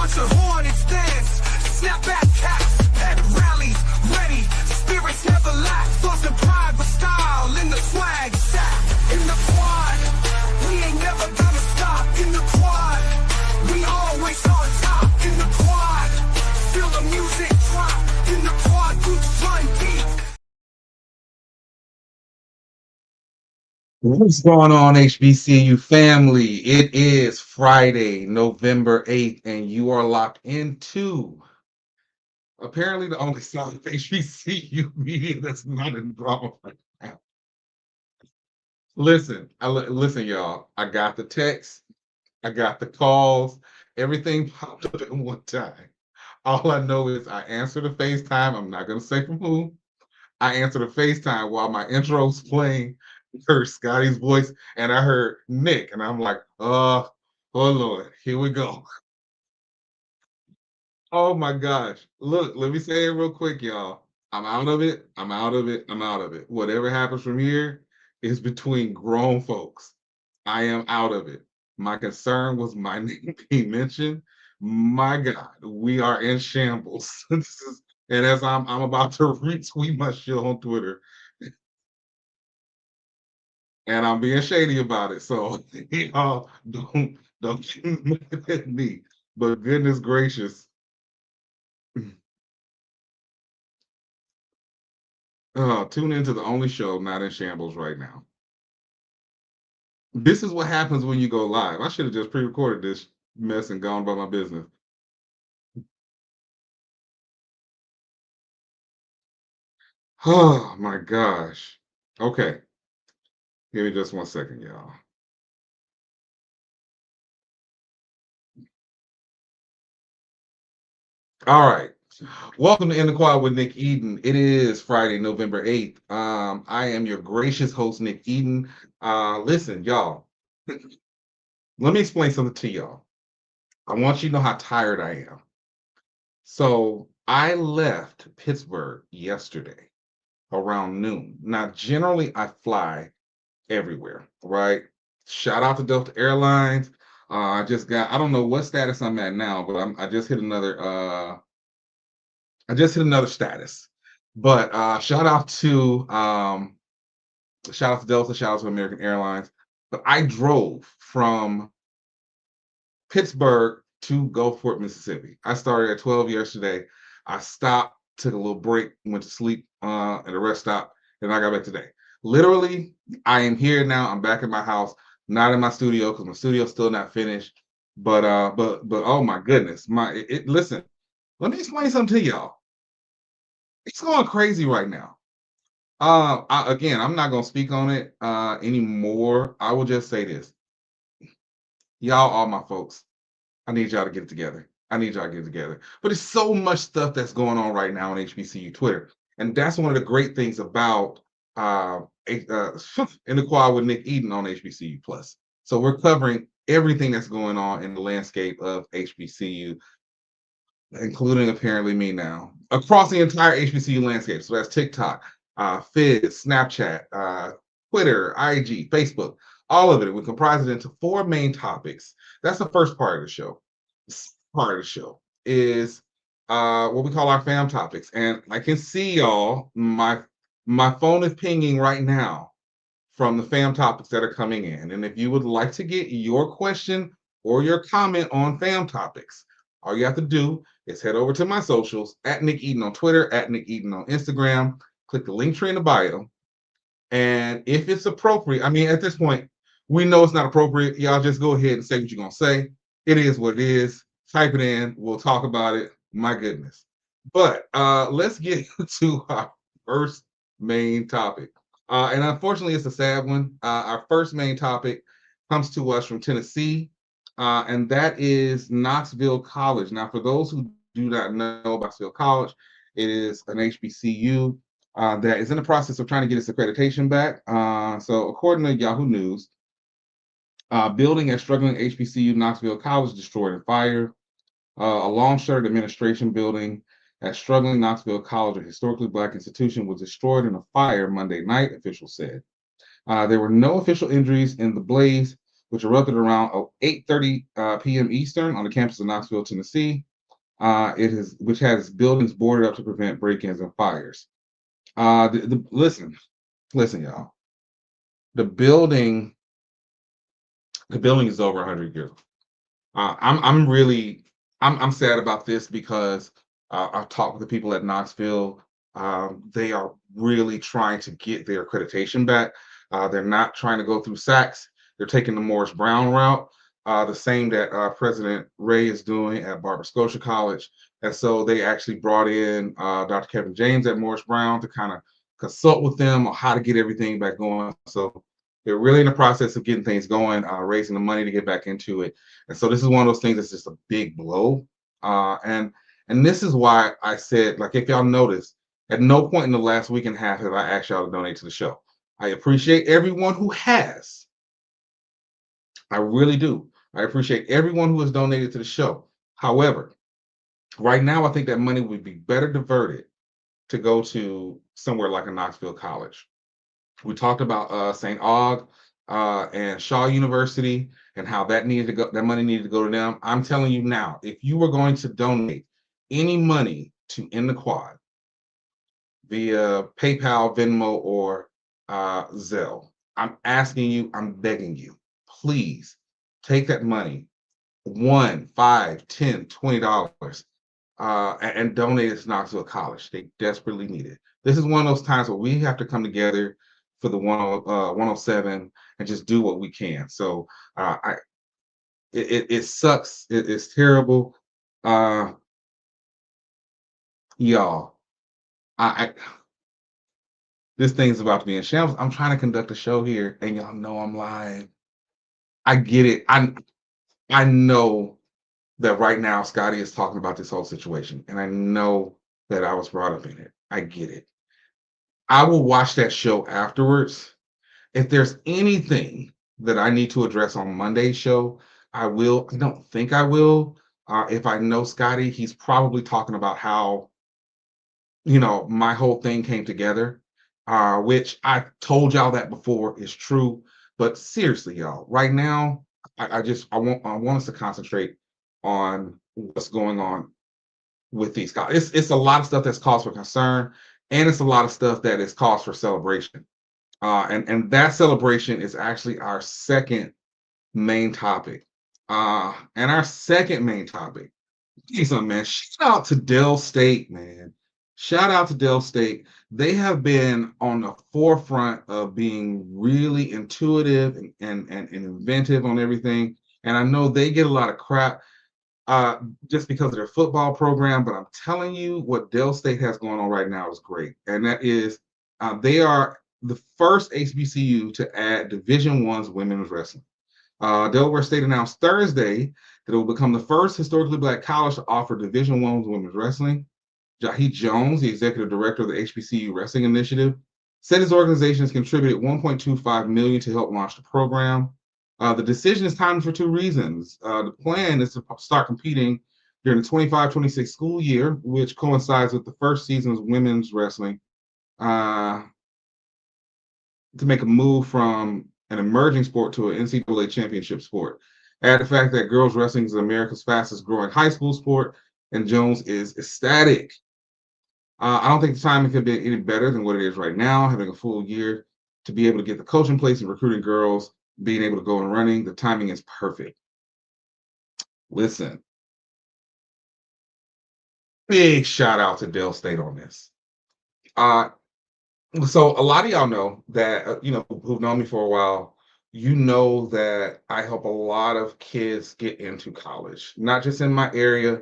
bunch of hornets dance, snapback caps, pep rallies, ready, spirits never lack, thoughts and pride but style in the swag sack. In the quad, we ain't never gonna stop. In the quad, we always on top. In the quad, feel the music drop. In the quad, groups run deep. What's going on, HBCU family? It is Friday, November 8th, and you are locked into apparently the only side of HBCU media that's not in drama right now. Listen, y'all. I got the text, I got the calls, everything popped up at one time. All I know is I answered the FaceTime. I'm not going to say from who. I answered the FaceTime while my intro's playing. I heard Scotty's voice and I heard Nick, and I'm like, oh Lord, here we go. Oh my gosh. Look, let me say it real quick, y'all. I'm out of it. I'm out of it. I'm out of it. Whatever happens from here is between grown folks. I am out of it. My concern was my name being mentioned. My God, we are in shambles. And as I'm about to retweet my shit on Twitter, and I'm being shady about it. So y'all don't get mad at me. But goodness gracious. Tune into the only show not in shambles right now. This is what happens when you go live. I should have just pre-recorded this mess and gone about my business. Oh my gosh. Okay. Give me just 1 second, y'all. All right. Welcome to In the Quad with Nick Eden. It is Friday, November 8th. I am your gracious host, Nick Eden. Listen, y'all. Let me explain something to y'all. I want you to know how tired I am. So I left Pittsburgh yesterday around noon. Now, generally, I fly everywhere, right? Shout out to Delta Airlines. I don't know what status I'm at now, but I just hit another status. But shout out to Delta, shout out to American Airlines. But I drove from Pittsburgh to Gulfport, Mississippi. I started at 12 yesterday. I stopped, took a little break, went to sleep at a rest stop, and I got back today. Literally, I am here now. I'm back in my house, not in my studio because my studio's still not finished. But oh my goodness, listen. Let me explain something to y'all. It's going crazy right now. I'm not gonna speak on it anymore. I will just say this. Y'all, all my folks, I need y'all to get it together. But it's so much stuff that's going on right now on HBCU Twitter. And that's one of the great things about In the Quad with Nick Eden on HBCU Plus. So we're covering everything that's going on in the landscape of HBCU, including apparently me now, across the entire HBCU landscape. So that's TikTok, Fizz, Snapchat, Twitter, IG, Facebook, all of it. We comprise it into 4 main topics. That's the first part of the show. The second part of the show is what we call our fam topics. And I can see y'all, my phone is pinging right now from the fam topics that are coming in. And if you would like to get your question or your comment on fam topics, all you have to do is head over to my socials, at Nick Eden on Twitter, at Nick Eden on Instagram. Click the link tree in the bio. And if it's appropriate, I mean, at this point, we know it's not appropriate. Y'all just go ahead and say what you're going to say. It is what it is. Type it in. We'll talk about it. My goodness. But let's get to our first main topic. And unfortunately, it's a sad one. Our first main topic comes to us from Tennessee, and that is Knoxville College. Now, for those who do not know about Knoxville College, it is an HBCU that is in the process of trying to get its accreditation back. So according to Yahoo News, building at struggling HBCU Knoxville College destroyed in fire. A long-shuttered administration building at struggling Knoxville College, a historically Black institution, was destroyed in a fire Monday night, officials said. There were no official injuries in the blaze, which erupted around 8:30 p.m. Eastern on the campus of Knoxville, Tennessee. Which has buildings boarded up to prevent break-ins and fires. Listen, y'all. The building, the building is over 100 years old. I'm really I'm sad about this because I've talked with the people at Knoxville. They are really trying to get their accreditation back. They're not trying to go through Sachs. They're taking the Morris Brown route, the same that President Ray is doing at Barber Scotia College. And so they actually brought in Dr. Kevin James at Morris Brown to kind of consult with them on how to get everything back going. So they're really in the process of getting things going, raising the money to get back into it. And so this is one of those things that's just a big blow. And this is why I said, like, if y'all notice, at no point in the last week and a half have I asked y'all to donate to the show. I appreciate everyone who has. I really do. I appreciate everyone who has donated to the show. However, right now, I think that money would be better diverted to go to somewhere like a Knoxville college. We talked about St. Aug and Shaw University and how that money needed to go to them. I'm telling you now, if you were going to donate any money to End the Quad via PayPal, Venmo, or Zelle, I'm asking you, I'm begging you, please take that money, $1, $5, $10, $20, and donate it to Knoxville College. They desperately need it. This is one of those times where we have to come together for the 107 and just do what we can. So it sucks. It's terrible. Y'all, this thing's about to be in shambles. I'm trying to conduct a show here, and y'all know I'm live. I get it. I know that right now Scotty is talking about this whole situation, and I know that I was brought up in it. I get it. I will watch that show afterwards. If there's anything that I need to address on Monday's show, I will. I don't think I will. If I know Scotty, he's probably talking about how, my whole thing came together, which I told y'all that before is true. But seriously, y'all, right now, I want us to concentrate on what's going on with these guys. It's a lot of stuff that's cause for concern, and it's a lot of stuff that is cause for celebration. And that celebration is actually our second main topic. And our second main topic, man, shout out to Dell State, man. Shout out to Dell State. They have been on the forefront of being really intuitive and inventive on everything. And I know they get a lot of crap just because of their football program, but I'm telling you what Dell State has going on right now is great. And that is they are the first HBCU to add Division I's women's wrestling. Delaware State announced Thursday that it will become the first historically Black college to offer Division I's women's wrestling. Jaheed Jones, the executive director of the HBCU Wrestling Initiative, said his organization has contributed $1.25 million to help launch the program. The decision is timed for two reasons. The plan is to start competing during the 25-26 school year, which coincides with the first season's women's wrestling, to make a move from an emerging sport to an NCAA championship sport. Add the fact that girls wrestling is America's fastest growing high school sport, and Jones is ecstatic. I don't think the timing could be any better than what it is right now, having a full year to be able to get the coach in place and recruiting girls, being able to go and running. The timing is perfect. Listen, big shout out to Dell State on this. So a lot of y'all know that, who've known me for a while, you know that I help a lot of kids get into college, not just in my area,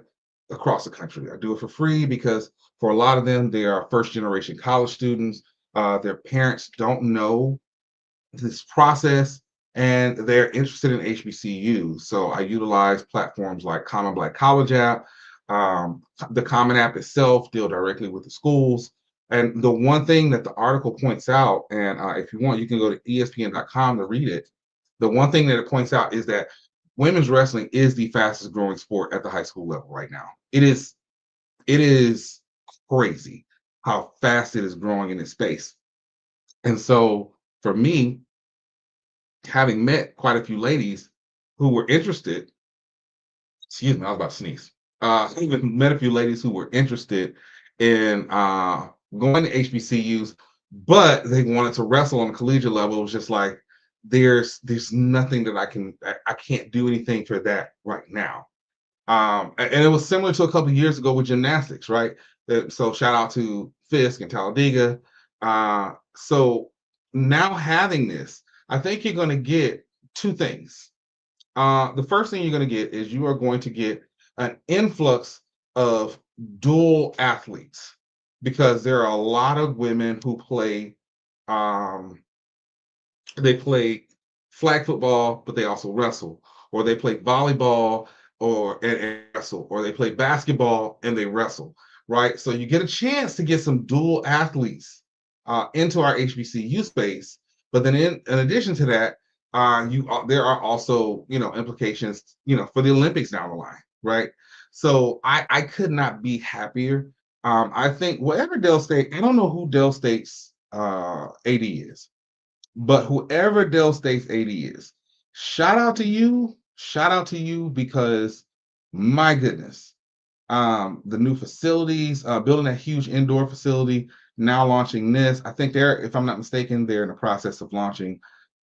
across the country. I do it for free because for a lot of them, they are first generation college students. Their parents don't know this process and they're interested in HBCUs. So I utilize platforms like Common Black College app. The Common app itself deal directly with the schools. And the one thing that the article points out, and if you want, you can go to ESPN.com to read it. The one thing that it points out is that women's wrestling is the fastest growing sport at the high school level right now. It is crazy how fast it is growing in its space. And so for me, having met quite a few ladies who were interested, excuse me, I was about to sneeze. Even met a few ladies who were interested in going to HBCUs, but they wanted to wrestle on the collegiate level. It was just like there's nothing that I can't do anything for that right now. And it was similar to a couple of years ago with gymnastics, right? So shout out to Fisk and Talladega. So now having this, I think you're going to get two things. The first thing you're going to get is you are going to get an influx of dual athletes because there are a lot of women who play um, they play flag football, but they also wrestle, or they play volleyball and wrestle, or they play basketball and they wrestle, right? So you get a chance to get some dual athletes into our HBCU space. But then in addition to that, there are also implications for the Olympics down the line, right? So I could not be happier. I think whatever Dell State, I don't know who Dell State's AD is. But whoever Dell State's AD is, shout out to you. Shout out to you because my goodness, the new facilities, building a huge indoor facility, now launching this. I think if I'm not mistaken, they're in the process of launching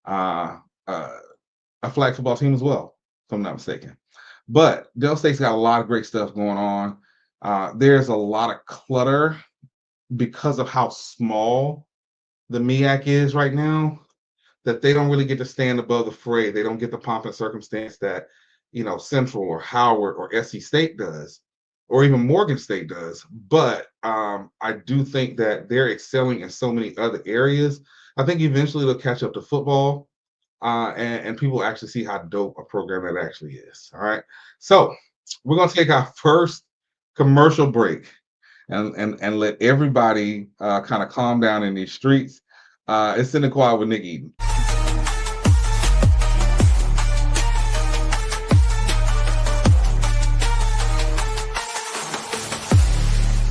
uh, a flag football team as well, if I'm not mistaken. But Dell State's got a lot of great stuff going on. There's a lot of clutter because of how small the MEAC is right now, that they don't really get to stand above the fray. They don't get the pomp and circumstance that Central or Howard or SC State does, or even Morgan State does. But I do think that they're excelling in so many other areas. I think eventually they'll catch up to football, and people actually see how dope a program that actually is. All right, so we're gonna take our first commercial break and let everybody kind of calm down in these streets. It's in the quiet with Nick Eden.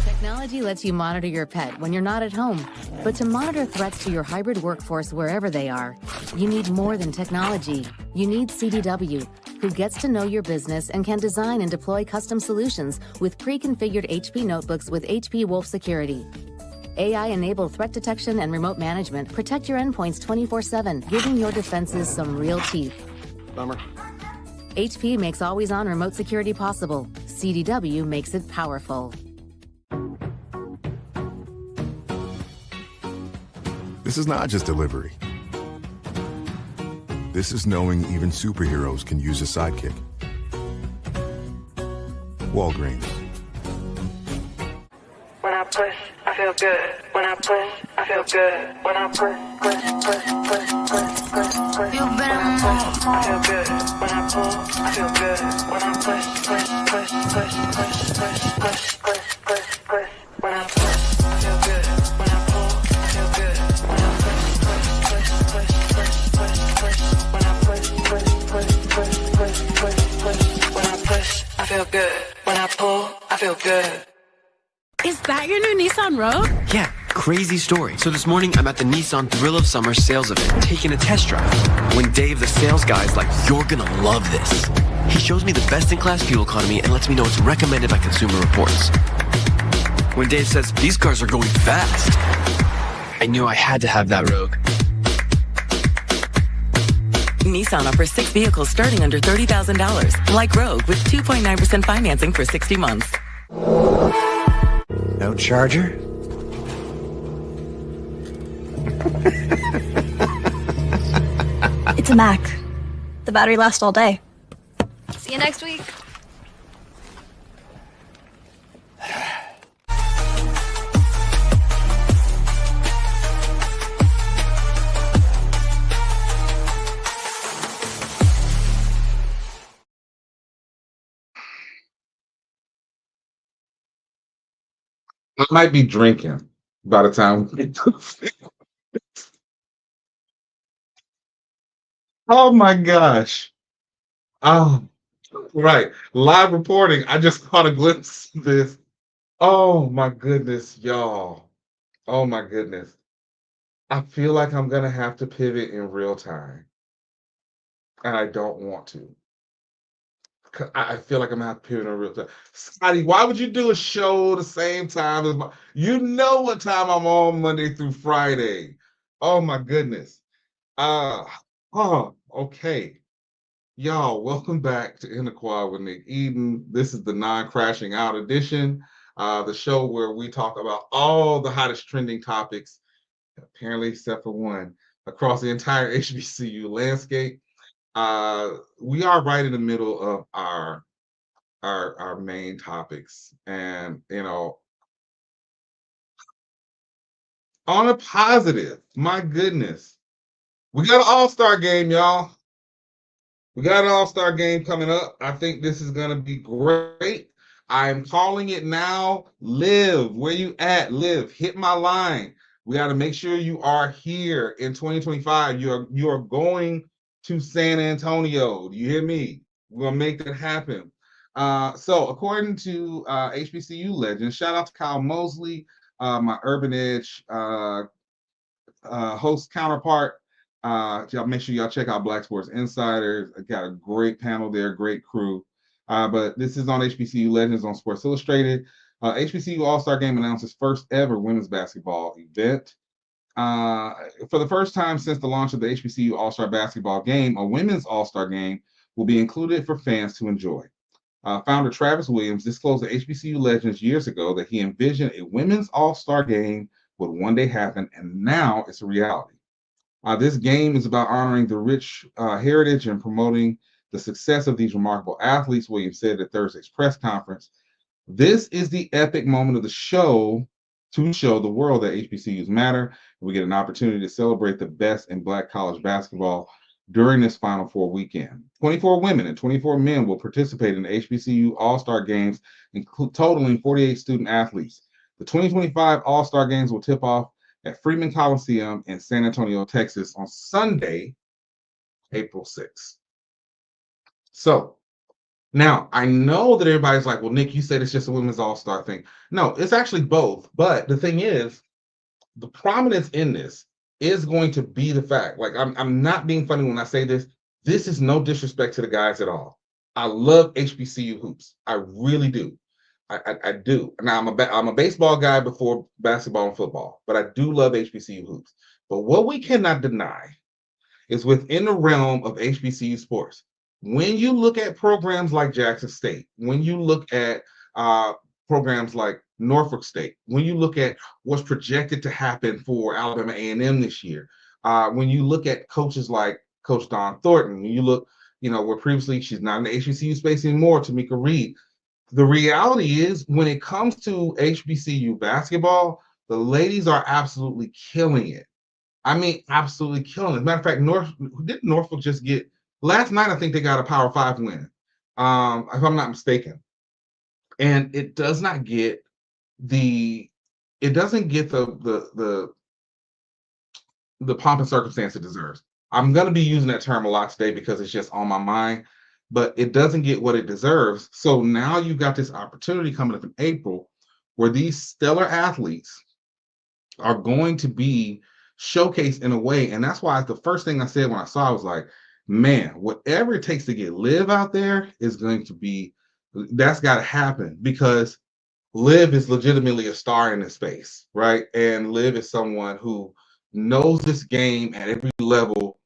Technology lets you monitor your pet when you're not at home. But to monitor threats to your hybrid workforce wherever they are, you need more than technology. You need CDW, who gets to know your business and can design and deploy custom solutions with pre-configured HP notebooks with HP Wolf Security. AI-enabled threat detection and remote management protect your endpoints 24/7, giving your defenses some real teeth. Bummer. HP makes always-on remote security possible. CDW makes it powerful. This is not just delivery. This is knowing even superheroes can use a sidekick. Walgreens. When I push, I feel good. When I push, I feel good. When I push. You better move. I feel good. When I pull, I feel good. When I push. When I push, I feel good. When I pull, I feel good. When I push. When I push. When I push, I feel good. When I pull, I feel good. Is that your new Nissan Rogue? Yeah, crazy story. So this morning, I'm at the Nissan Thrill of Summer sales event, taking a test drive. When Dave, the sales guy, is like, "You're gonna love this." He shows me the best-in-class fuel economy and lets me know it's recommended by Consumer Reports. When Dave says, "These cars are going fast," I knew I had to have that Rogue. Nissan offers 6 vehicles starting under $30,000, like Rogue, with 2.9% financing for 60 months. No charger? It's a Mac. The battery lasts all day. See you next week. I might be drinking by the time we get to the film. Oh my gosh. Oh, right. Live reporting. I just caught a glimpse of this. Oh my goodness, y'all. Oh my goodness. I feel like I'm gonna have to pivot in real time. and I don't want to. 'Cause I feel like I'm gonna have to pivot in real time. Scotty, why would you do a show the same time as my? You know what time I'm on Monday through Friday. Oh my goodness. Uh okay. Y'all, welcome back to In the Quad with Nick Eden. This is the non-crashing out edition, the show where we talk about all the hottest trending topics, apparently except for one, across the entire HBCU landscape. We are right in the middle of our main topics, and on a positive, my goodness, we got an all-star game, y'all. We got an all-star game coming up. I think this is gonna be great. I'm calling it now. Live, where you at? Live, hit my line. We got to make sure you are here in 2025. You are going to San Antonio. Do you hear me? We're gonna make that happen. So according to HBCU legends, shout out to Kyle Mosley, my Urban Edge host counterpart. Y'all make sure y'all check out Black Sports Insiders. I got a great panel there, great crew. But this is on HBCU Legends on Sports Illustrated. HBCU All-Star Game announces first ever women's basketball event. For the first time since the launch of the HBCU All-Star Basketball Game, a women's All-Star Game will be included for fans to enjoy. Founder Travis Williams disclosed to HBCU Legends years ago that he envisioned a women's All-Star Game would one day happen, and now it's a reality. This game is about honoring the rich heritage and promoting the success of these remarkable athletes, Williams said at Thursday's press conference. This is the epic moment of the show to show the world that HBCUs matter. We get an opportunity to celebrate the best in Black college basketball during this Final Four weekend. 24 women and 24 men will participate in the HBCU All-Star Games, totaling 48 student athletes. The 2025 All-Star Games will tip off at Freeman Coliseum in San Antonio, Texas on Sunday, April 6th. So now I know that everybody's like, well, Nick, you said it's just a women's all-star thing. No, it's actually both. But the thing is, the prominence in this is going to be the fact. Like, I'm not being funny when I say this. This is no disrespect to the guys at all. I love HBCU hoops. I really do. I do. Now I'm a baseball guy before basketball and football, but I do love HBCU hoops. But what we cannot deny is within the realm of HBCU sports, when you look at programs like Jackson State, when you look at programs like Norfolk State, when you look at what's projected to happen for Alabama A&M this year, when you look at coaches like Coach Don Thornton, when you look, where previously she's not in the HBCU space anymore, Tamika Reed. The reality is, when it comes to HBCU basketball, the ladies are absolutely killing it. I mean, absolutely killing it. As a matter of fact, didn't Norfolk just get last night? I think they got a Power 5 win, if I'm not mistaken. And it does not get the pomp and circumstance it deserves. I'm going to be using that term a lot today because it's just on my mind, but it doesn't get what it deserves. So now you've got this opportunity coming up in April where these stellar athletes are going to be showcased in a way. And that's why the first thing I said when I saw it was like, man, whatever it takes to get Liv out there is going to be, that's got to happen, because Liv is legitimately a star in this space, right? And Liv is someone who knows this game at every level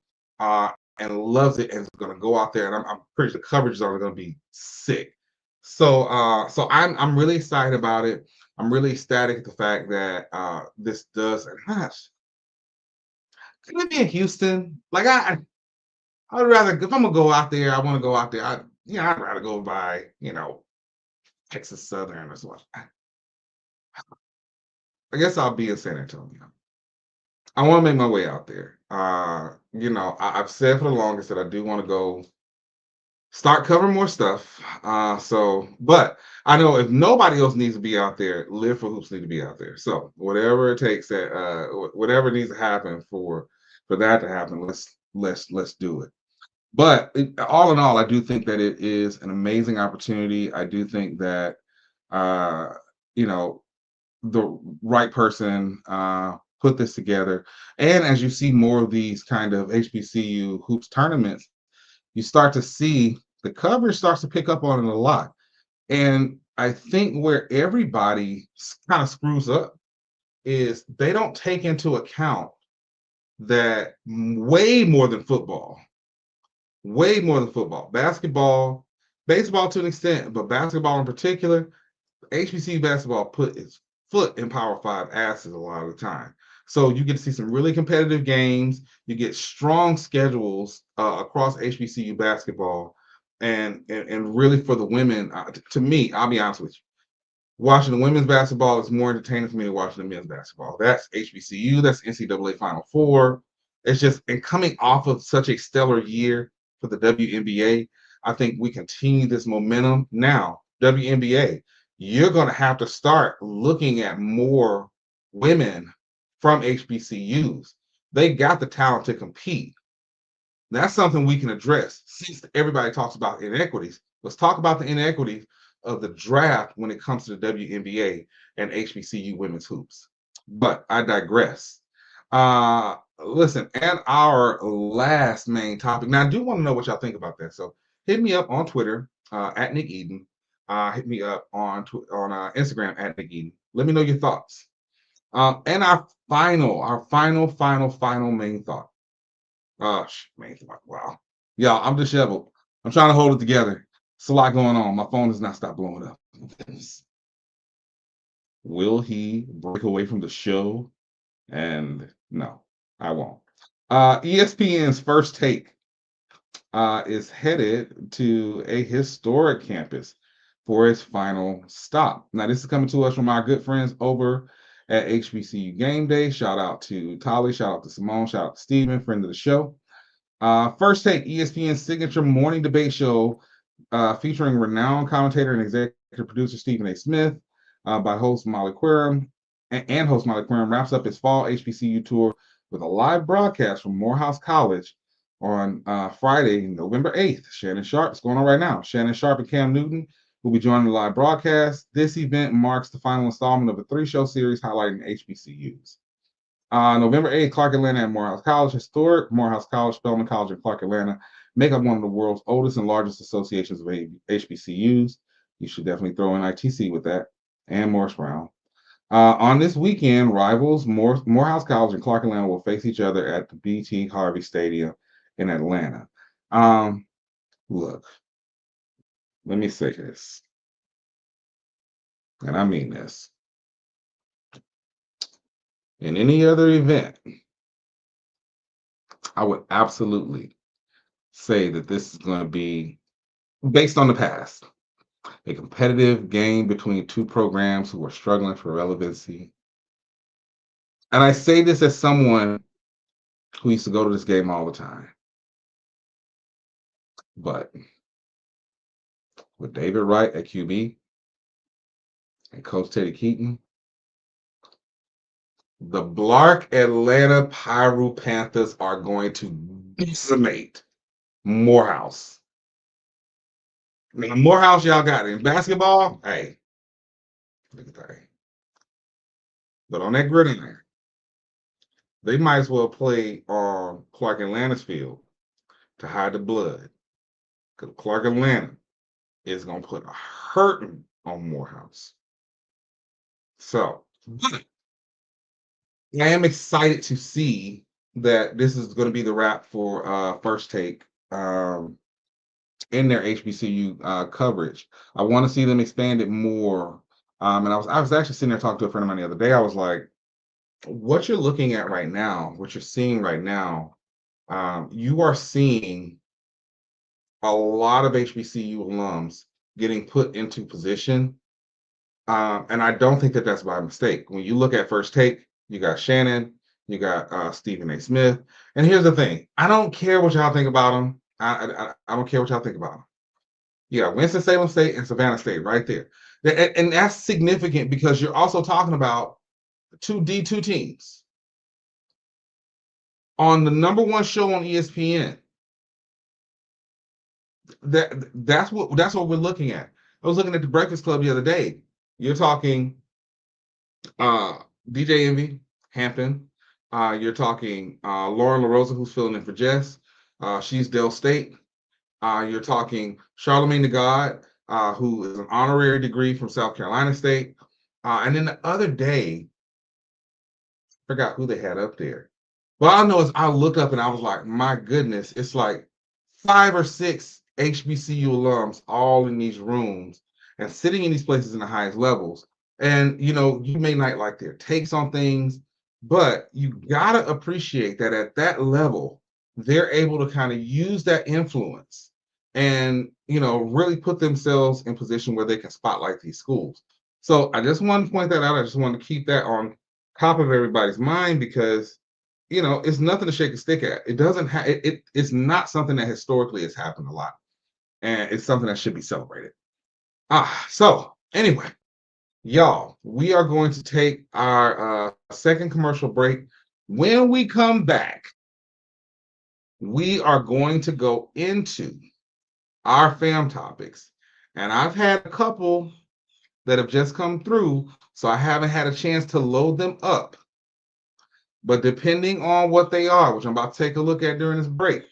and loves it, and is going to go out there. And I'm pretty sure the coverages are going to be sick. So I'm really excited about it. I'm really ecstatic at the fact that this does. And gosh, could it be in Houston? Like I'd rather, if I'm gonna go out there, I want to go out there. I'd rather go by Texas Southern or something. I guess I'll be in San Antonio. I want to make my way out there. I've said for the longest that I do want to go start covering more stuff. But I know if nobody else needs to be out there, Live for Hoops need to be out there. So whatever it takes, whatever needs to happen for that to happen, let's do it. But all in all, I do think that it is an amazing opportunity. I do think that the right person put this together. And as you see more of these kind of HBCU hoops tournaments, you start to see the coverage starts to pick up on it a lot. And I think where everybody kind of screws up is they don't take into account that way more than football, basketball, baseball to an extent, but basketball in particular, HBCU basketball put its foot in Power Five asses a lot of the time. So you get to see some really competitive games. You get strong schedules across HBCU basketball, and really for the women. To me, I'll be honest with you, watching the women's basketball is more entertaining for me than watching the men's basketball. That's HBCU. That's NCAA Final Four. It's just, and coming off of such a stellar year for the WNBA, I think we continue this momentum. Now, WNBA, you're going to have to start looking at more women from HBCUs. They got the talent to compete. That's something we can address. Since everybody talks about inequities, let's talk about the inequities of the draft when it comes to the WNBA and HBCU women's hoops. But I digress. Listen, and our last main topic. Now, I do want to know what y'all think about that. So hit me up on Twitter at Nick Eden. Hit me up on Instagram at Nick Eden. Let me know your thoughts. And our final main thought. Main thought. Wow. Y'all, I'm disheveled. I'm trying to hold it together. It's a lot going on. My phone does not stop blowing up. Will he break away from the show? And no, I won't. ESPN's First Take is headed to a historic campus for its final stop. Now, this is coming to us from our good friends over at HBCU Game Day. Shout out to Tolly, shout out to Simone, shout out to Steven, friend of the show. First Take, ESPN's signature morning debate show featuring renowned commentator and executive producer Stephen A. Smith by host Molly Querim, and host Molly Querim wraps up his fall HBCU tour with a live broadcast from Morehouse College on Friday, November 8th. Shannon Sharp, it's going on right now. Shannon Sharp and Cam Newton will be joining the live broadcast. This event marks the final installment of a 3-show series highlighting HBCUs. November 8th, Clark Atlanta and Morehouse College. Historic Morehouse College, Spelman College, and Clark Atlanta make up one of the world's oldest and largest associations of HBCUs. You should definitely throw in ITC with that, and Morris Brown. On this weekend, rivals Morehouse College and Clark Atlanta will face each other at the B.T. Harvey Stadium in Atlanta. Look, let me say this, and I mean this. In any other event, I would absolutely say that this is going to be, based on the past, a competitive game between two programs who are struggling for relevancy. And I say this as someone who used to go to this game all the time. But with David Wright at QB and Coach Teddy Keaton, the Blark Atlanta Pyro Panthers are going to decimate Morehouse. Now, Morehouse, y'all got it. In basketball, hey, look at that. But on that gridiron, they might as well play on Clark Atlanta's field to hide the blood. Because Clark Atlanta is going to put a hurting on Morehouse. So, but I am excited to see that this is going to be the wrap for First Take in their HBCU coverage. I want to see them expand it more. And I was actually sitting there talking to a friend of mine the other day. I was like, what you're looking at right now, what you're seeing right now, you are seeing a lot of HBCU alums getting put into position. And I don't think that that's by mistake. When you look at First Take, you got Shannon, you got Stephen A. Smith. And here's the thing. I don't care what y'all think about them. I don't care what y'all think about them. You got Winston-Salem State and Savannah State right there. And that's significant because you're also talking about two D2 teams on the number one show on ESPN. That's what we're looking at. I was looking at the Breakfast Club the other day. You're talking DJ Envy, Hampton. You're talking Lauren LaRosa, who's filling in for Jess. She's Dell State. You're talking Charlemagne the God, who is an honorary degree from South Carolina State. And then the other day, I forgot who they had up there. Well, I know is I looked up and I was like, my goodness, it's like 5 or 6 HBCU alums all in these rooms and sitting in these places in the highest levels. And you may not like their takes on things, but you gotta appreciate that at that level, they're able to kind of use that influence and really put themselves in position where they can spotlight these schools. So I just wanted to point that out. I just wanted to keep that on top of everybody's mind because it's nothing to shake a stick at. It doesn't have it's not something that historically has happened a lot, and it's something that should be celebrated. So anyway, y'all, we are going to take our second commercial break. When we come back, we are going to go into our fam topics, and I've had a couple that have just come through, so I haven't had a chance to load them up. But depending on what they are, which I'm about to take a look at during this break,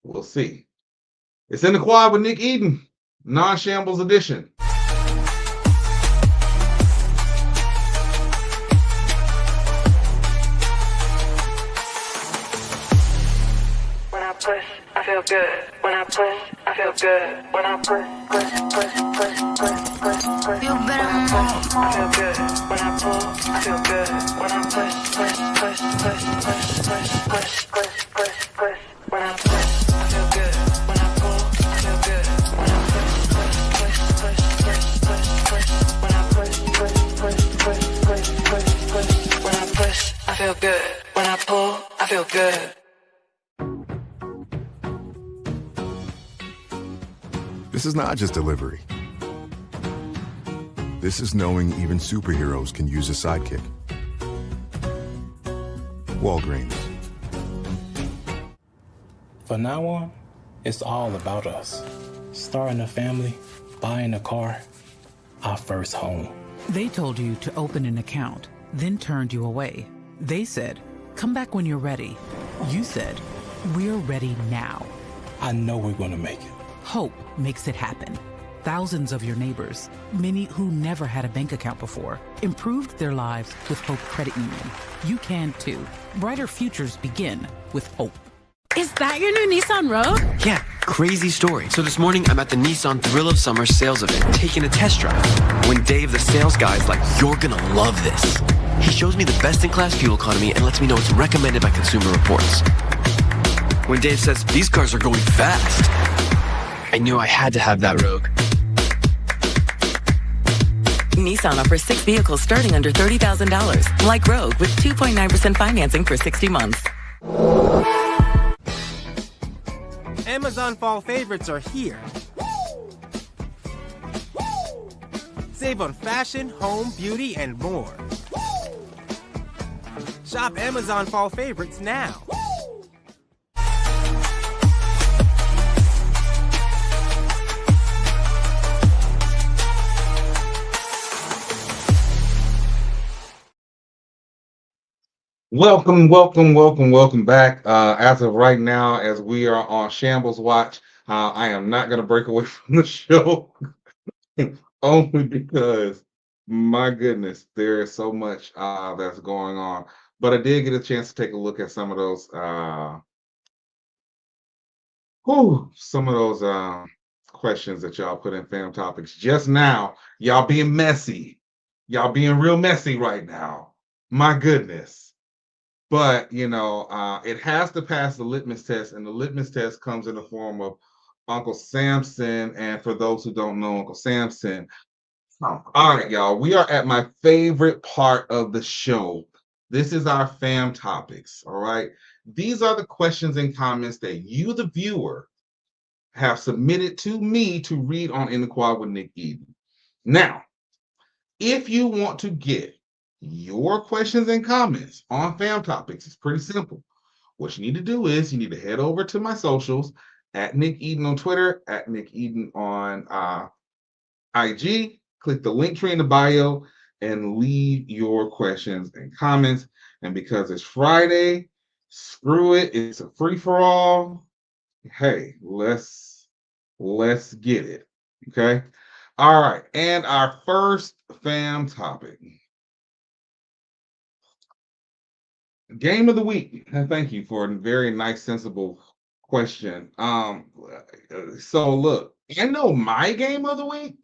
we'll see. It's in the quad with Nick Eden, non-shambles edition. When I push, I feel good. When I push, I feel good. When I push. You better I feel good. When I pull, I feel good. When I push. When I push, I feel good. When I pull, I feel good. When I push. When I push, When I push, I feel good. When I pull, I feel good. This is not just delivery. This is knowing even superheroes can use a sidekick. Walgreens. From now on, it's all about us. Starting a family, buying a car, our first home. They told you to open an account, then turned you away. They said, come back when you're ready. You said, we're ready now. I know we're going to make it. Hope makes it happen. Thousands of your neighbors, many who never had a bank account before, improved their lives with Hope Credit Union. You can too. Brighter futures begin with hope. Is that your new Nissan Rogue? Yeah, crazy story. So this morning, I'm at the Nissan Thrill of Summer sales event, taking a test drive. When Dave, the sales guy, is like, you're gonna love this. He shows me the best-in-class fuel economy and lets me know it's recommended by Consumer Reports. When Dave says, these cars are going fast, I knew I had to have that Rogue. Nissan offers 6 vehicles starting under $30,000, like Rogue with 2.9% financing for 60 months. Amazon Fall Favorites are here. Save on fashion, home, beauty, and more. Shop Amazon Fall Favorites now. Welcome back. As of right now, as we are on Shambles Watch, I am not going to break away from the show only because, my goodness, there is so much that's going on. But I did get a chance to take a look at some of those questions that y'all put in Fam Topics just now. Y'all being messy. Y'all being real messy right now. My goodness. But, it has to pass the litmus test, and the litmus test comes in the form of Uncle Samson. And for those who don't know Uncle Samson, all right, y'all, we are at my favorite part of the show. This is our Fam Topics, all right? These are the questions and comments that you, the viewer, have submitted to me to read on In the Quad with Nick Eden. Now, if you want to get your questions and comments on Fam Topics, it's pretty simple. What you need to do is you need to head over to my socials at Nick Eden on Twitter, at Nick Eden on IG, click the link tree in the bio, and leave your questions and comments. And because it's Friday, Screw it. It's a free-for-all. Hey, let's get it. Okay. All right. And our first fam topic. Game of the week. And thank you for a very nice, sensible question. So look, I know my game of the week.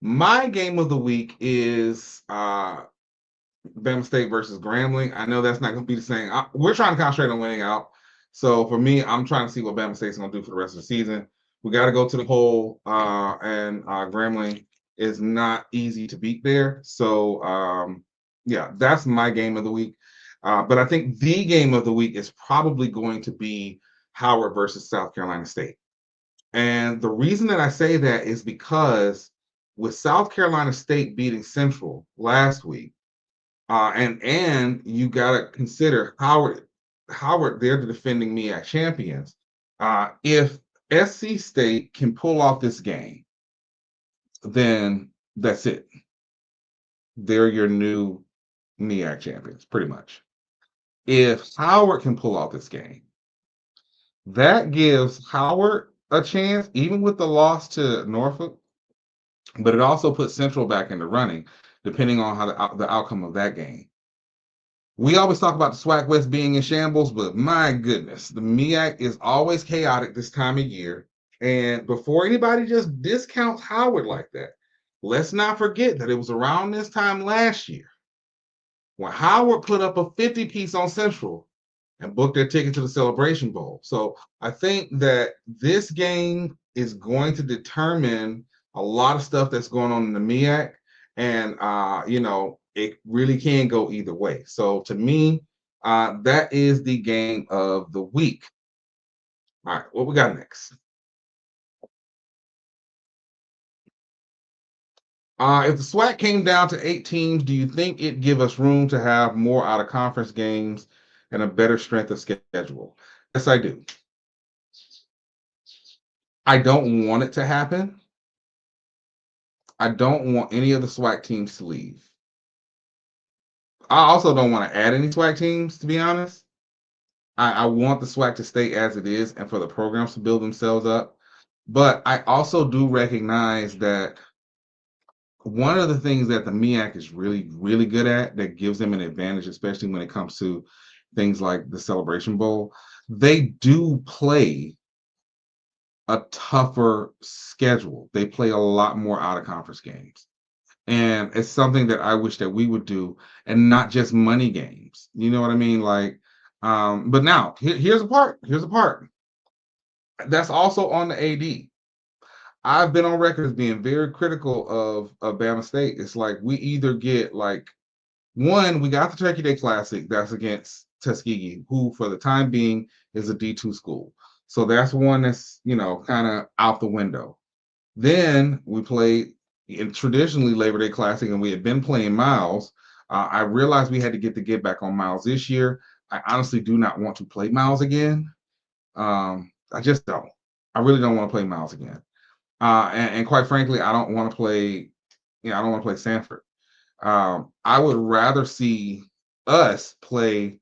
My game of the week is Bama State versus Grambling. I know that's not going to be the same. We're trying to concentrate on winning out. So for me, I'm trying to see what Bama State's going to do for the rest of the season. We got to go to the hole, and Grambling is not easy to beat there. So yeah, that's my game of the week. But I think the game of the week is probably going to be Howard versus South Carolina State. And the reason that I say that is because with South Carolina State beating Central last week, and you got to consider Howard, they're the defending MEAC champions. If SC State can pull off this game, then that's it. They're your new MEAC champions, pretty much. If Howard can pull off this game, that gives Howard a chance, even with the loss to Norfolk, but it also puts Central back in the running, depending on how the outcome of that game. We always talk about the SWAC West being in shambles, but my goodness, the MEAC is always chaotic this time of year. And before anybody just discounts Howard like that, let's not forget that it was around this time last year when Howard put up a 50-piece on Central and booked their ticket to the Celebration Bowl. So I think that this game is going to determine a lot of stuff that's going on in the MEAC. And, it really can go either way. So to me, that is the game of the week. All right, what we got next? If the SWAC came down to 8 teams, do you think it'd give us room to have more out-of-conference games and a better strength of schedule? Yes, I do. I don't want it to happen. I don't want any of the SWAC teams to leave. I also don't want to add any SWAC teams, to be honest. I want the SWAC to stay as it is and for the programs to build themselves up. But I also do recognize that one of the things that the MEAC is really, really good at that gives them an advantage, especially when it comes to things like the Celebration Bowl, they do play a tougher schedule. They play a lot more out-of-conference games. And it's something that I wish that we would do, and not just money games. You know what I mean? Like, but now here's a part. Here's a part. That's also on the AD. I've been on record as being very critical of Bama State. It's like we either get like one, we got the Turkey Day Classic that's against Tuskegee, who for the time being is a D2 school. So that's one that's, kind of out the window. Then we played in traditionally Labor Day Classic, and we had been playing Miles. I realized we had to get back on Miles this year. I honestly do not want to play Miles again. I just don't. I really don't want to play Miles again. And quite frankly, I don't want to play. I don't want to play Sanford. I would rather see us play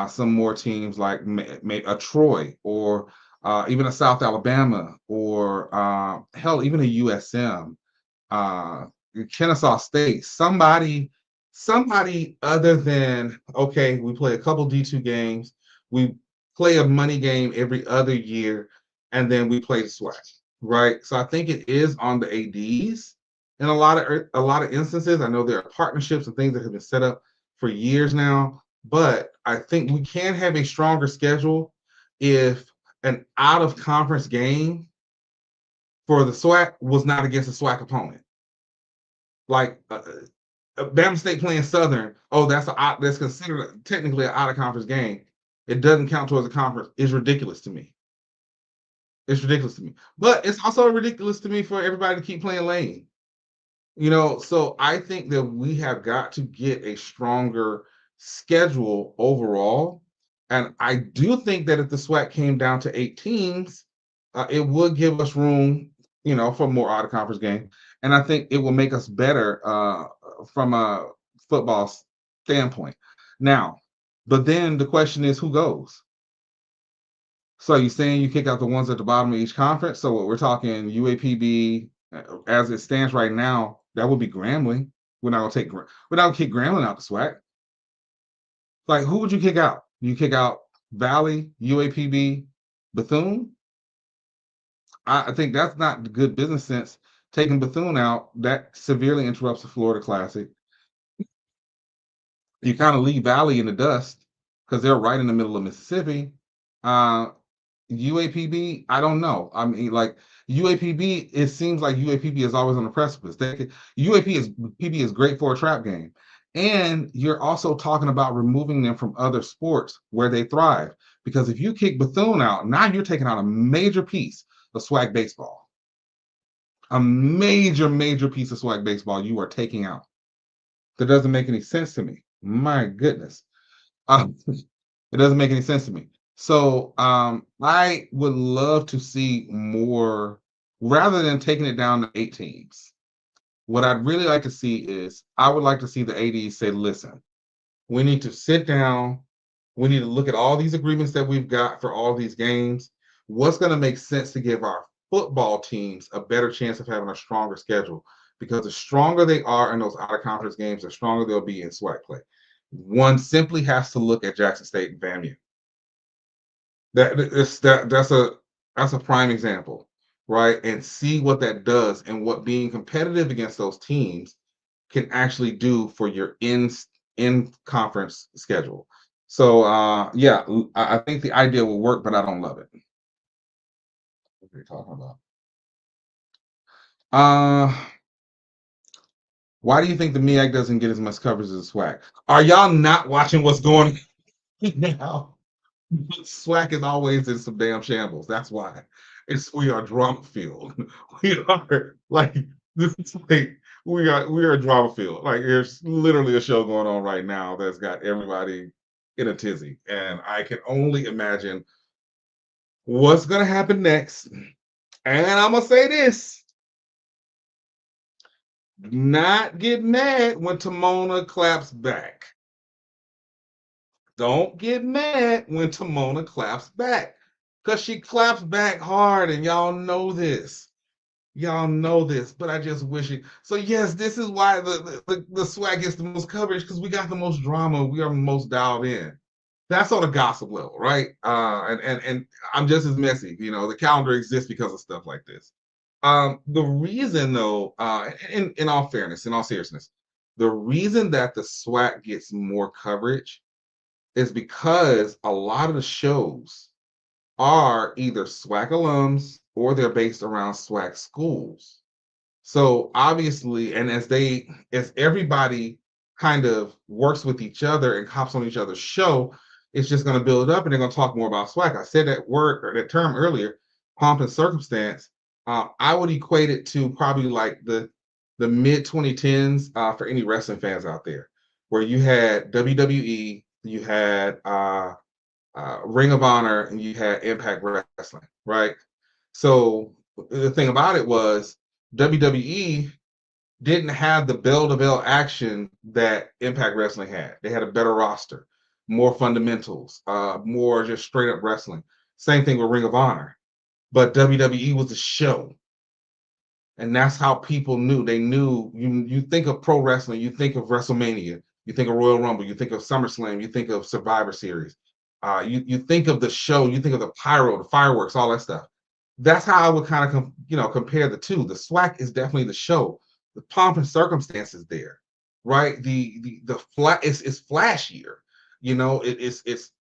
some more teams like a Troy or even a South Alabama or hell, even a USM, Kennesaw State, somebody other than, okay, we play a couple D2 games, we play a money game every other year, and then we play the SWAC, right? So I think it is on the ADs in a lot of instances. I know there are partnerships and things that have been set up for years now, but I think we can have a stronger schedule if an out-of-conference game for the SWAC was not against a SWAC opponent. Like Bama State playing Southern, that's considered technically an out-of-conference game. It doesn't count towards a conference. It's ridiculous to me. It's ridiculous to me. But it's also ridiculous to me for everybody to keep playing lane. So I think that we have got to get a stronger schedule overall. And I do think that if the SWAC came down to 8 teams, it would give us room, for more out-of-conference game. And I think it will make us better from a football standpoint. Now, But then the question is, who goes? So you're saying you kick out the ones at the bottom of each conference? So what we're talking UAPB as it stands right now, that would be Grambling. We're not gonna kick Grambling out the SWAC. Like, who would you kick out? You kick out Valley, UAPB, Bethune? I think that's not good business sense. Taking Bethune out, that severely interrupts the Florida Classic. You kind of leave Valley in the dust because they're right in the middle of Mississippi. UAPB, I don't know. I mean, like UAPB, it seems like UAPB is always on the precipice. UAPB is great for a trap game. And you're also talking about removing them from other sports where they thrive. Because if you kick Bethune out, now you're taking out a major piece of SWAC baseball. A major, major piece of SWAC baseball you are taking out. That doesn't make any sense to me. My goodness. It doesn't make any sense to me. So I would love to see more, rather than taking it down to 8 teams. What I'd really like to see is, I would like to see the ADs say, listen, we need to sit down. We need to look at all these agreements that we've got for all these games. What's going to make sense to give our football teams a better chance of having a stronger schedule? Because the stronger they are in those out-of-conference games, the stronger they'll be in SWAC play. One simply has to look at Jackson State and FAMU. That's a prime example, right? And see what that does and what being competitive against those teams can actually do for your in conference schedule. So yeah, I think the idea will work, but I don't love it. What are you talking about? Why do you think the MEAC doesn't get as much coverage as the SWAC? Are y'all not watching what's going on now? SWAC is always in some damn shambles. That's why. We are drama filled. We are like we are drama filled. Like, there's literally a show going on right now that's got everybody in a tizzy, and I can only imagine what's gonna happen next. And I'm gonna say this: not get mad when Timona claps back. Don't get mad when Timona claps back, because she claps back hard, and y'all know this. Y'all know this, but I just wish it. So yes, this is why the SWAC gets the most coverage, because we got the most drama. We are most dialed in. That's on a gossip level, right? And I'm just as messy. You know, the calendar exists because of stuff like this. The reason, though, in all fairness, in all seriousness, the reason that the SWAC gets more coverage is because a lot of the shows are either SWAC alums or they're based around SWAC schools. So obviously, and as everybody kind of works with each other and hops on each other's show, it's just going to build up, and they're going to talk more about SWAC. I said that word or that term earlier, pomp and circumstance. I would equate it to probably like the mid 2010s for any wrestling fans out there, where you had WWE, you had Ring of Honor, and you had Impact Wrestling, right? So the thing about it was WWE didn't have the bell-to-bell action that Impact Wrestling had. They had a better roster, more fundamentals, more just straight-up wrestling. Same thing with Ring of Honor. But WWE was the show. And that's how people knew. They knew. You think of pro wrestling, you think of WrestleMania, you think of Royal Rumble, you think of SummerSlam, you think of Survivor Series. You think of the show, you think of the pyro, the fireworks, all that stuff. That's how I would kind of compare the two. The SWAC is definitely the show. The pomp and circumstances there, right? The flat is flashier. You know, it just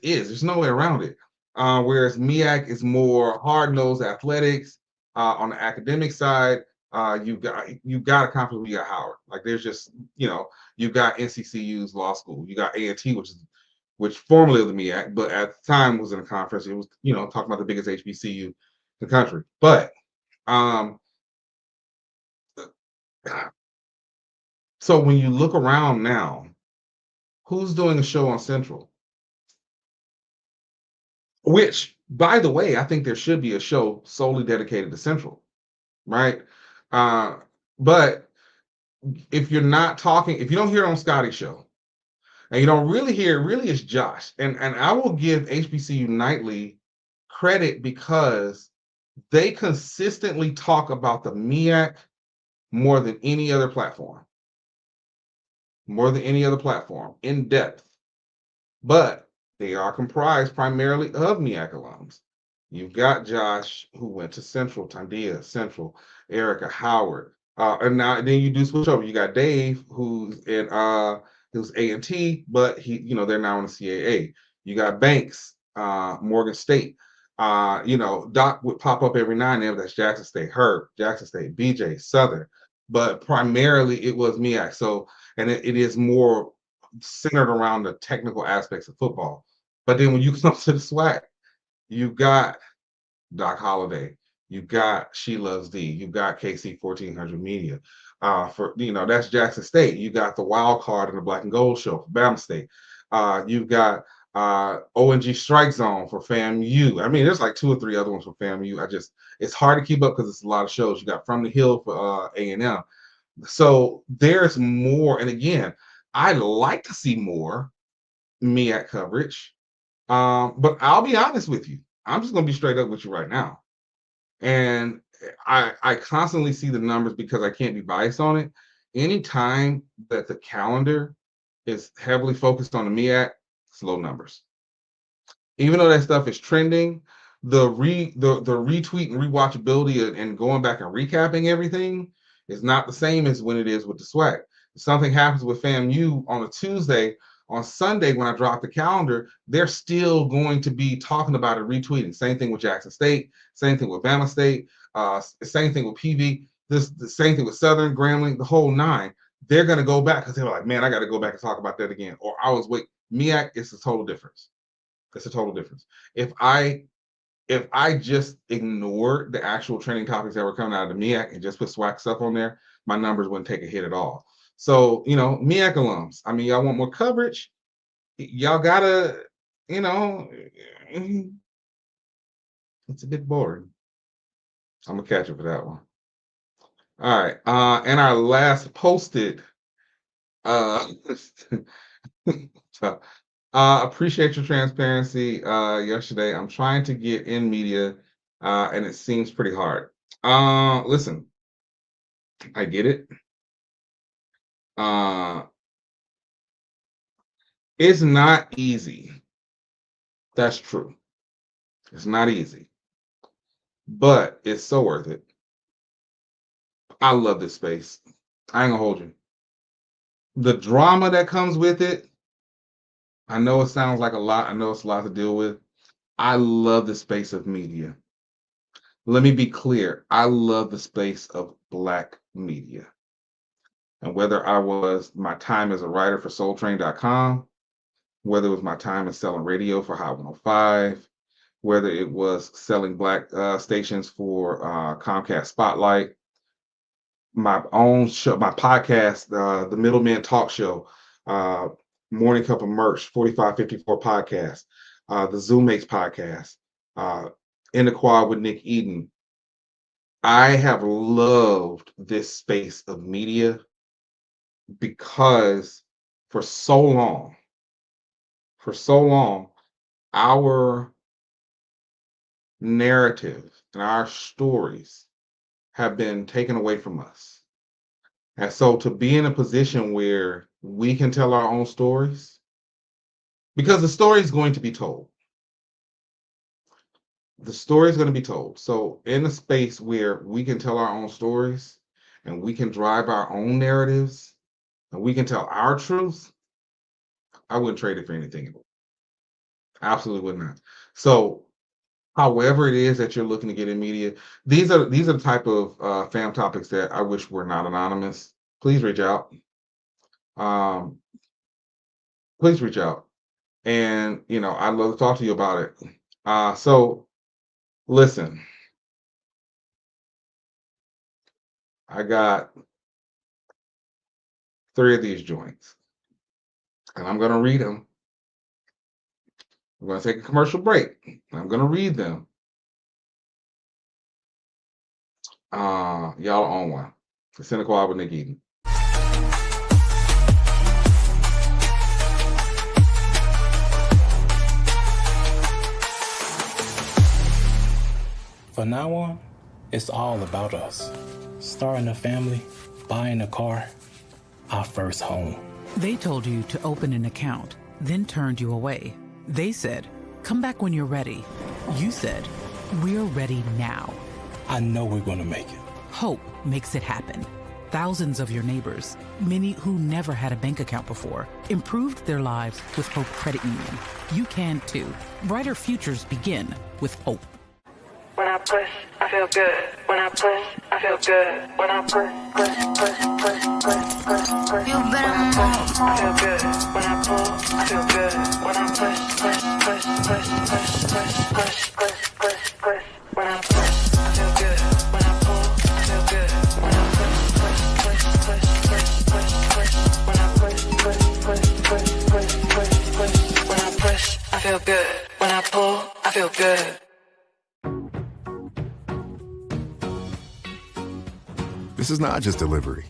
is. There's no way around it. Whereas MEAC is more hard-nosed athletics. On the academic side, you've got a conference. You got Howard. Like, there's just, you've got NCCU's law school. You got A&T, which formerly of the MEAC, but at the time was in a conference. It was, talking about the biggest HBCU in the country. But so when you look around now, who's doing a show on Central? Which, by the way, I think there should be a show solely dedicated to Central, right? But if you don't hear it on Scotty's show, And you don't really hear it really is Josh. And I will give HBCU Nightly credit because they consistently talk about the MEAC more than any other platform. More than any other platform, in depth. But they are comprised primarily of MEAC alums. You've got Josh, who went to Central, Tandia, Central, Erica, Howard. And then you do switch over. You got Dave, who's in who's A&T, but they're now in the CAA. You got Banks, Morgan State. Doc would pop up every now and then. That's Jackson State, Herb, Jackson State, BJ, Southern. But primarily it was MEAC. So, and it is more centered around the technical aspects of football. But then when you come to the SWAC, you got Doc Holliday, you got She Loves D, you got KC 1400 Media. That's Jackson State. You got the wild card in the Black and Gold show for Bama State. You've got ONG Strike Zone for FAMU. I mean, there's like 2 or 3 other ones for FAMU. It's hard to keep up because it's a lot of shows. You got From the Hill for A&M. So there's more. And again, I'd like to see more MEAC coverage. But I'll be honest with you. I'm just going to be straight up with you right now. And I constantly see the numbers because I can't be biased on it. Anytime that the calendar is heavily focused on the MEAC, slow numbers. Even though that stuff is trending, the retweet and rewatchability and going back and recapping everything is not the same as when it is with the SWAC. If something happens with FAMU on a Tuesday, on Sunday when I drop the calendar, they're still going to be talking about it, retweeting. Same thing with Jackson State, same thing with Bama State, same thing with PV, the same thing with Southern, Grambling, the whole 9. They're going to go back because they're like, man, I got to go back and talk about that again. Or I was waiting. MEAC is a total difference. It's a total difference. If I just ignored the actual trending topics that were coming out of the MEAC and just put SWAC stuff on there, my numbers wouldn't take a hit at all. So, MEAC alums, I mean, y'all want more coverage? Y'all gotta, it's a bit boring. I'm gonna catch you for that one. All right. And our last posted, appreciate your transparency yesterday. I'm trying to get in media, and it seems pretty hard. Listen, I get it. It's not easy. That's true. It's not easy, but it's so worth it. I love this space. I ain't gonna hold you. The drama that comes with it, I know it sounds like a lot. I know it's a lot to deal with. I love the space of media. Let me be clear. I love the space of Black media. And whether I was my time as a writer for SoulTrain.com, whether it was my time in selling radio for Hot 105, whether it was selling Black stations for Comcast Spotlight, my own show, my podcast, the Middleman Talk Show, Morning Cup of Merch, 4554 podcast, the Zoommates podcast, In the Quad with Nick Eden. I have loved this space of media because for so long, our narrative and our stories have been taken away from us. And so to be in a position where we can tell our own stories, because the story is going to be told. The story is going to be told. So in a space where we can tell our own stories and we can drive our own narratives and we can tell our truth, I wouldn't trade it for anything. Absolutely would not. So however it is that you're looking to get in media, these are the type of fam topics that I wish were not anonymous. Please reach out. Please reach out. And, I'd love to talk to you about it. So listen, I got 3 of these joints and I'm going to read them. I'm going to take a commercial break. I'm going to read them. Y'all are on one. It's in the Quad with Nick Eden. From now on, it's all about us. Starting a family, buying a car, our first home. They told you to open an account, then turned you away. They said, come back when you're ready. You said, we're ready now. I know we're going to make it. Hope makes it happen. Thousands of your neighbors, many who never had a bank account before, improved their lives with Hope Credit Union. You can too. Brighter futures begin with hope. When I push, I feel good. When I push, I feel good. When I push. You better move. I feel good. When I pull, I feel good. When I push. When I push, I feel good. When I pull, I feel good. When I push. When I push, I feel good. When I pull, I feel good. This is not just delivery.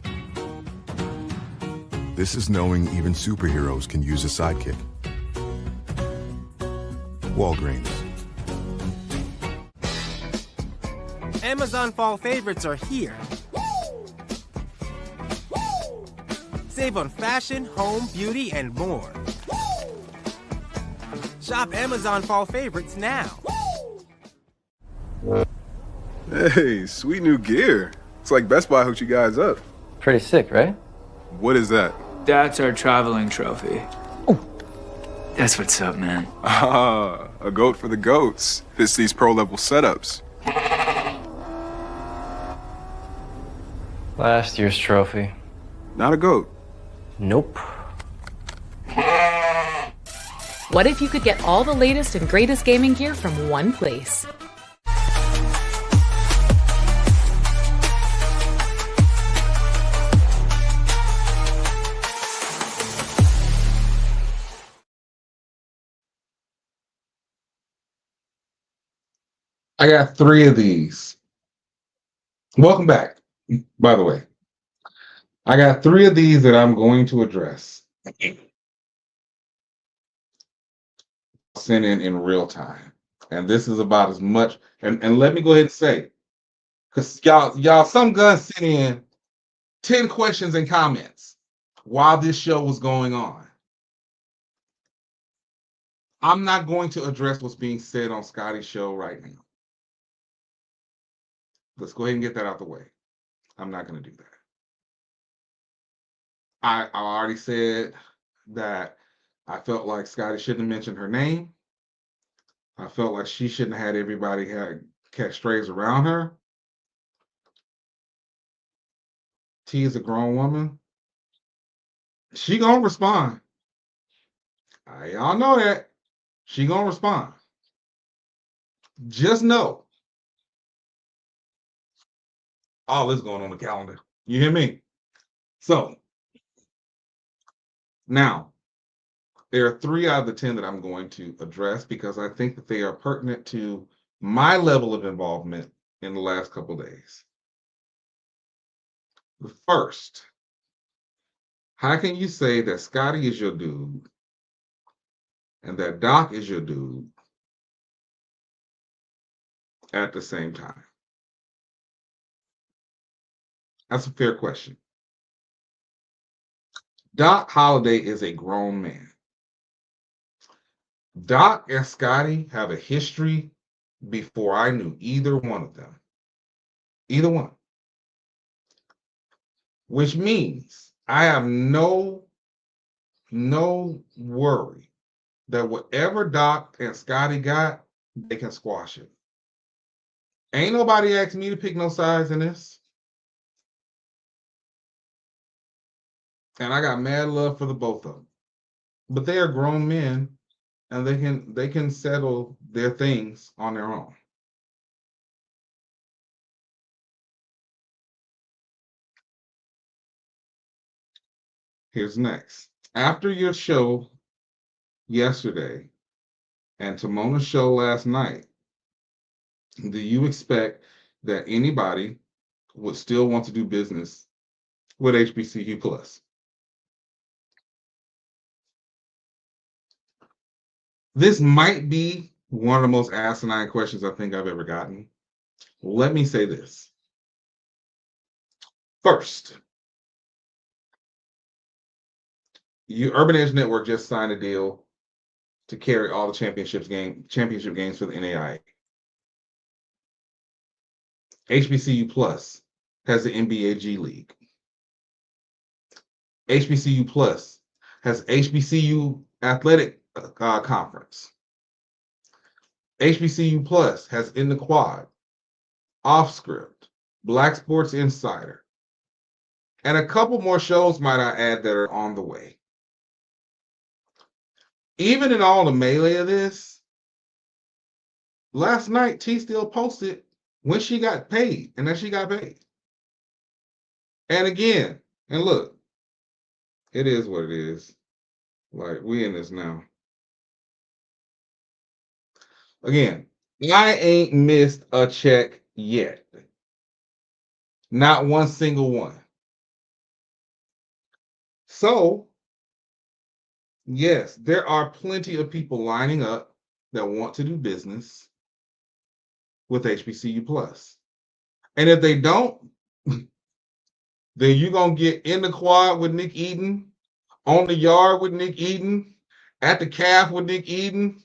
This is knowing even superheroes can use a sidekick. Walgreens. Amazon fall favorites are here. Save on fashion, home, beauty, and more. Shop Amazon fall favorites now. Hey, sweet new gear. It's like Best Buy hooked you guys up. Pretty sick, right? What is that? That's our traveling trophy. Oh. That's what's up, man. Ah, a goat for the goats. It's these pro-level setups. Last year's trophy. Not a goat. Nope. What if you could get all the latest and greatest gaming gear from one place? I got 3 of these. Welcome back, by the way. I got 3 of these that I'm going to address. Sent in real time. And this is about as much, and let me go ahead and say, because y'all, some guns sent in 10 questions and comments while this show was going on. I'm not going to address what's being said on Scotty's show right now. Let's go ahead and get that out the way. I'm not going to do that. I already said that I felt like Scotty shouldn't have mentioned her name. I felt like she shouldn't have had everybody catch strays around her. T is a grown woman. She gonna respond. Y'all know that. She gonna respond. Just know all this going on the calendar. You hear me? So now there are 3 out of the 10 that I'm going to address because I think that they are pertinent to my level of involvement in the last couple of days. The first, how can you say that Scotty is your dude and that Doc is your dude at the same time? That's a fair question. Doc Holliday is a grown man. Doc and Scotty have a history before I knew either one of them. Either one. Which means I have no worry that whatever Doc and Scotty got, they can squash it. Ain't nobody asked me to pick no sides in this. And I got mad love for the both of them. But they are grown men and they can settle their things on their own. Here's next. After your show yesterday and Timona's show last night, do you expect that anybody would still want to do business with HBCU Plus? This might be one of the most asinine questions I think I've ever gotten. let me say this. First, Urban Edge Network just signed a deal to carry all the championship games for the NAIA. HBCU Plus has the NBA G League. HBCU Plus has HBCU Athletic Conference. HBCU Plus has In the Quad, Off Script, Black Sports Insider, and a couple more shows, might I add, that are on the way. Even in all the melee of this, last night T still posted when she got paid and that she got paid. And again, and look, it is what it is. Like, we in this now. Again, I ain't missed a check yet. Not one single one. So, yes, there are plenty of people lining up that want to do business with HBCU Plus. And if they don't, then you're going to get In the Quad with Nick Eden, On the Yard with Nick Eden, At the Calf with Nick Eden,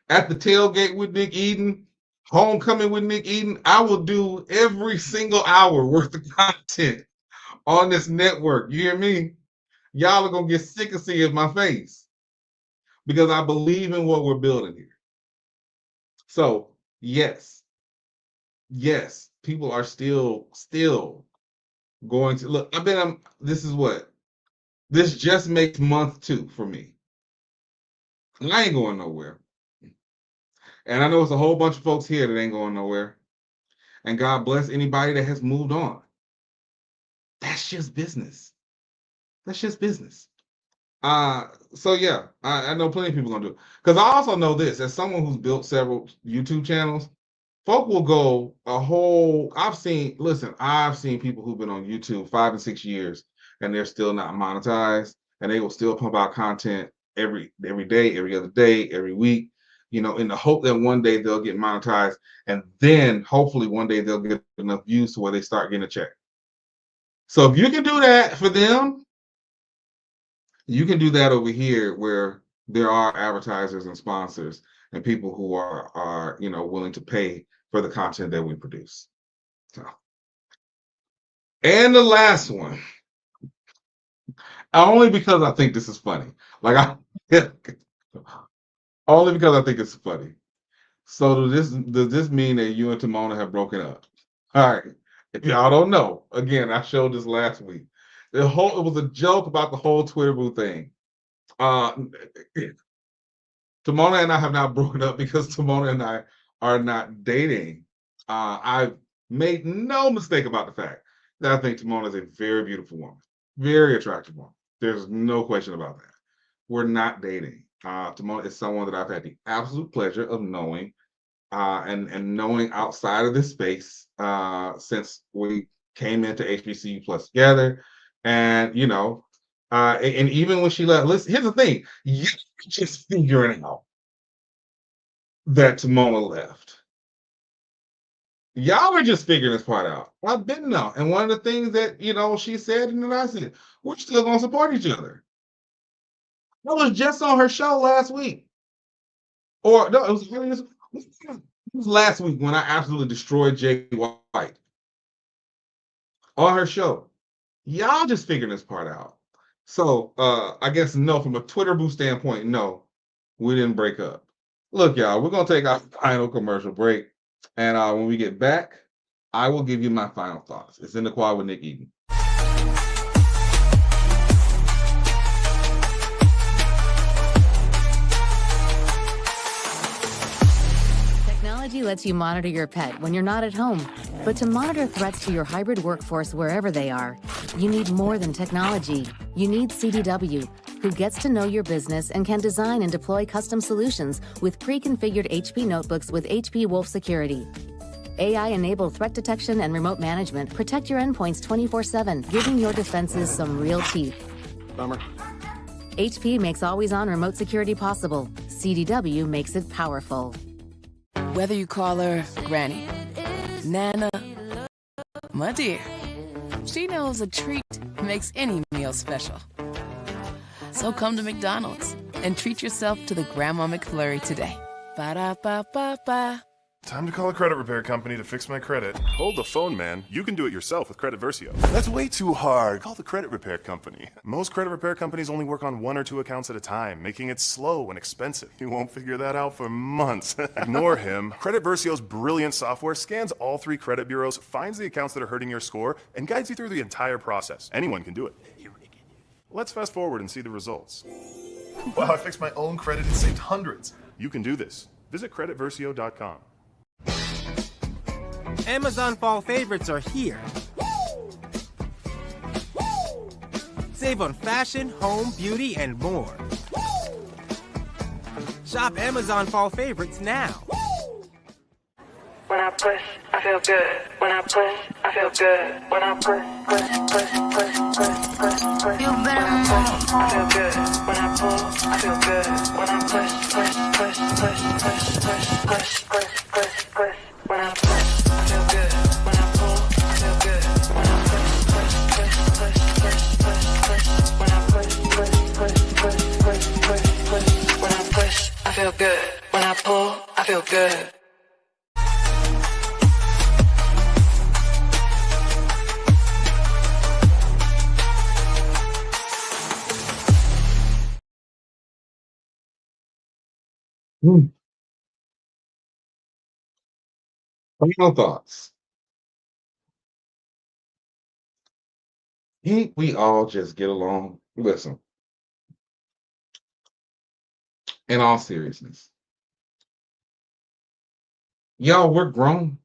At the Tailgate with Nick Eden, Homecoming with Nick Eden. I will do every single hour worth of content on this network. You hear me? Y'all are going to get sick of seeing my face because I believe in what we're building here. So, yes, people are still going to look. This just makes month 2 for me. I ain't going nowhere. And I know it's a whole bunch of folks here that ain't going nowhere. And God bless anybody that has moved on. That's just business. That's just business. So yeah, I know plenty of people gonna do it. Because I also know this, as someone who's built several YouTube channels, folk will go I've seen people who've been on YouTube 5 and 6 years and they're still not monetized, and they will still pump out content every day, every other day, every week, in the hope that one day they'll get monetized, and then hopefully one day they'll get enough views to where they start getting a check. So if you can do that for them, you can do that over here where there are advertisers and sponsors and people who are willing to pay for the content that we produce. So. And the last one, only because I think this is funny. Only because I think it's funny. So does this mean that you and Timona have broken up? All right. If y'all don't know, again, I showed this last week. It was a joke about the whole Twitter boo thing. Timona and I have not broken up because Timona and I are not dating. I've made no mistake about the fact that I think Timona is a very beautiful woman, very attractive woman. There's no question about that. We're not dating. Timona is someone that I've had the absolute pleasure of knowing and knowing outside of this space since we came into HBCU Plus together. And, and even when she left, listen, here's the thing. You just figuring out that Timona left. Y'all are just figuring this part out. I've been now. And one of the things that, she said and that I said, we're still going to support each other. I was just on her show last week. Or, no, it was last week when I absolutely destroyed Jay White. On her show. Y'all just figuring this part out. So, I guess no, from a Twitter boo standpoint, no, we didn't break up. Look, y'all, we're going to take our final commercial break. And when we get back, I will give you my final thoughts. It's In the Quad with Nick Eden. Technology lets you monitor your pet when you're not at home. But to monitor threats to your hybrid workforce wherever they are, you need more than technology. You need CDW, who gets to know your business and can design and deploy custom solutions with pre-configured HP notebooks with HP Wolf Security. AI-enabled threat detection and remote management protect your endpoints 24/7, giving your defenses some real teeth. Bummer. HP makes always-on remote security possible. CDW makes it powerful. Whether you call her Granny, Nana, my dear, she knows a treat makes any meal special. So come to McDonald's and treat yourself to the Grandma McFlurry today. Ba-da-ba-ba-ba. Time to call a credit repair company to fix my credit. Hold the phone, man. You can do it yourself with Credit Versio. That's way too hard. Call the credit repair company. Most credit repair companies only work on 1 or 2 accounts at a time, making it slow and expensive. You won't figure that out for months. Ignore him. Credit Versio's brilliant software scans all 3 credit bureaus, finds the accounts that are hurting your score, and guides you through the entire process. Anyone can do it. Let's fast forward and see the results. Wow, I fixed my own credit and saved hundreds. You can do this. Visit creditversio.com. Amazon fall favorites are here. Save on fashion, home, beauty, and more. Shop Amazon fall favorites now. When I push, I feel good. When I push, I feel good. When I push. You better move. I feel good. When I pull, I feel good. When I push. When I push, I feel good. When I pull, I feel good. When I push. When I push. When I push, I feel good. When I pull, I feel good. Final thoughts. Can't we all just get along? Listen, in all seriousness, y'all, we're grown.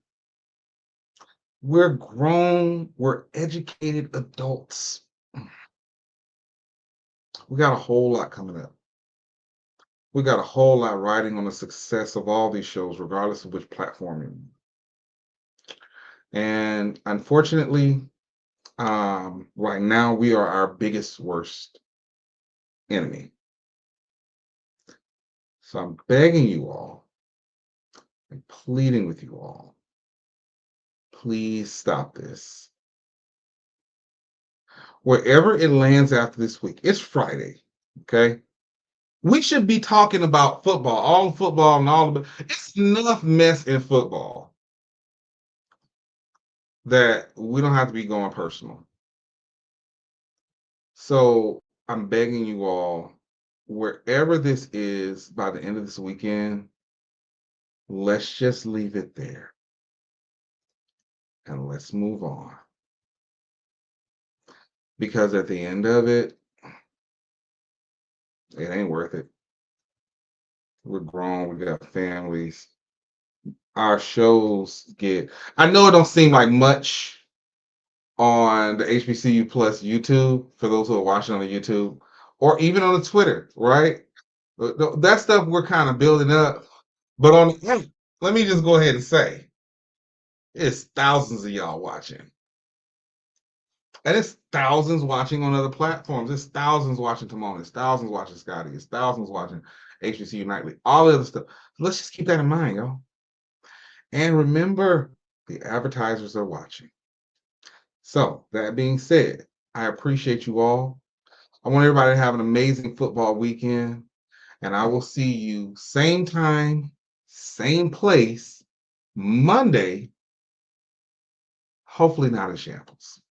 We're grown. We're educated adults. We got a whole lot coming up. We got a whole lot riding on the success of all these shows, regardless of which platform you're on. And unfortunately, right now we are our biggest, worst enemy. So I'm begging you all and pleading with you all, please stop this. Wherever it lands after this week, it's Friday, okay? We should be talking about football, and all of it. It's enough mess in football that we don't have to be going personal. So I'm begging you all, wherever this is by the end of this weekend, let's just leave it there and let's move on. Because at the end of it, it ain't worth it. We're grown, we got families. Our shows I know it don't seem like much on the HBCU Plus YouTube, for those who are watching on the YouTube, or even on the Twitter, right? That stuff we're kind of building up. But on the app, let me just go ahead and say, it's thousands of y'all watching. And it's thousands watching on other platforms. It's thousands watching Timon. It's thousands watching Scotty. It's thousands watching HBCU Nightly. All the other stuff. Let's just keep that in mind, y'all. And remember, the advertisers are watching. So, that being said, I appreciate you all. I want everybody to have an amazing football weekend. And I will see you same time, same place, Monday. Hopefully not in shambles.